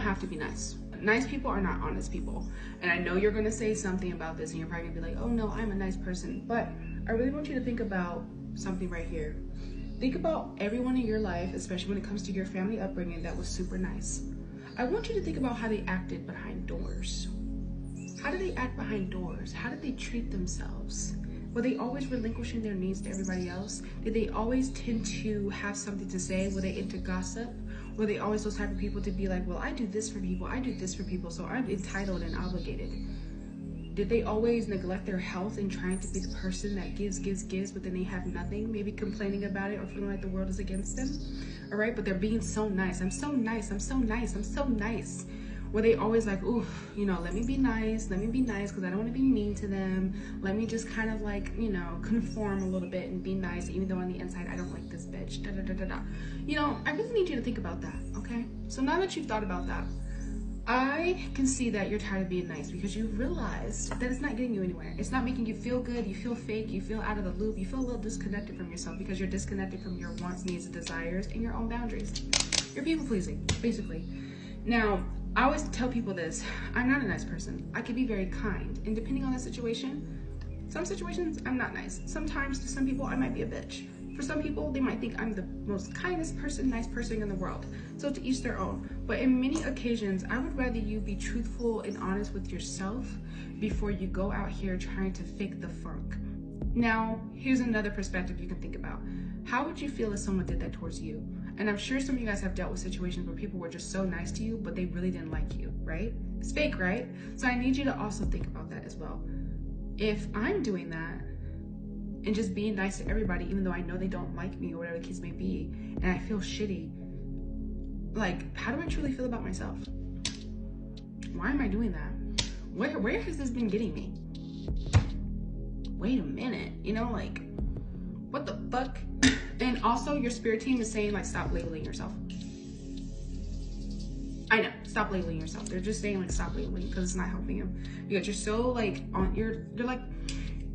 have to be nice. Nice people are not honest people. And I know you're gonna say something about this and you're probably gonna be like, oh no, I'm a nice person. But I really want you to think about something right here. Think about everyone in your life, especially when it comes to your family upbringing, that was super nice. I want you to think about how they acted behind doors. How did they act behind doors? How did they treat themselves? Were they always relinquishing their needs to everybody else? Did they always tend to have something to say? Were they into gossip? Were they always those type of people to be like, well, I do this for people, I do this for people, so I'm entitled and obligated? Did they always neglect their health and trying to be the person that gives, but then they have nothing, maybe complaining about it or feeling like the world is against them? All right, but they're being so nice. I'm so nice, I'm so nice, I'm so nice. Were they always like, ooh, you know, let me be nice because I don't want to be mean to them. Let me just kind of like, you know, conform a little bit and be nice, even though on the inside, I don't like this bitch, da da da da da. You know, I really need you to think about that, okay? So now that you've thought about that, I can see that you're tired of being nice because you've realized that it's not getting you anywhere. It's not making you feel good. You feel fake. You feel out of the loop. You feel a little disconnected from yourself because you're disconnected from your wants, needs, and desires and your own boundaries. You're people pleasing, basically. Now, I always tell people this. I'm not a nice person. I can be very kind. And depending on the situation, some situations I'm not nice. Sometimes to some people I might be a bitch. For some people, they might think I'm the most kindest person, nice person in the world. So to each their own. But in many occasions, I would rather you be truthful and honest with yourself before you go out here trying to fake the funk. Now, here's another perspective you can think about. How would you feel if someone did that towards you? And I'm sure some of you guys have dealt with situations where people were just so nice to you, but they really didn't like you, right? It's fake, right? So I need you to also think about that as well. If I'm doing that, and just being nice to everybody, even though I know they don't like me or whatever the case may be, and I feel shitty, like, how do I truly feel about myself? Why am I doing that? Where has this been getting me? Wait a minute, you know, like, what the fuck? And also your spirit team is saying, like, stop labeling yourself. I know, stop labeling yourself. They're just saying, like, stop labeling because it's not helping you. Because you're so like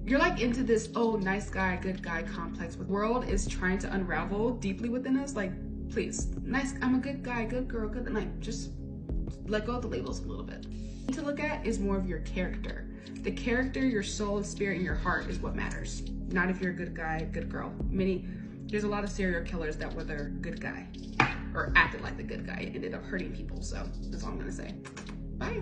you're like into this, oh, nice guy, good guy complex. The world is trying to unravel deeply within us. Like, please, nice, I'm a good guy, good girl, good, and like, just let go of the labels a little bit. What you need to look at is more of your character. The character, your soul, spirit, and your heart is what matters. Not if you're a good guy, good girl. There's a lot of serial killers that were their good guy or acted like the good guy and ended up hurting people. So that's all I'm gonna say. Bye.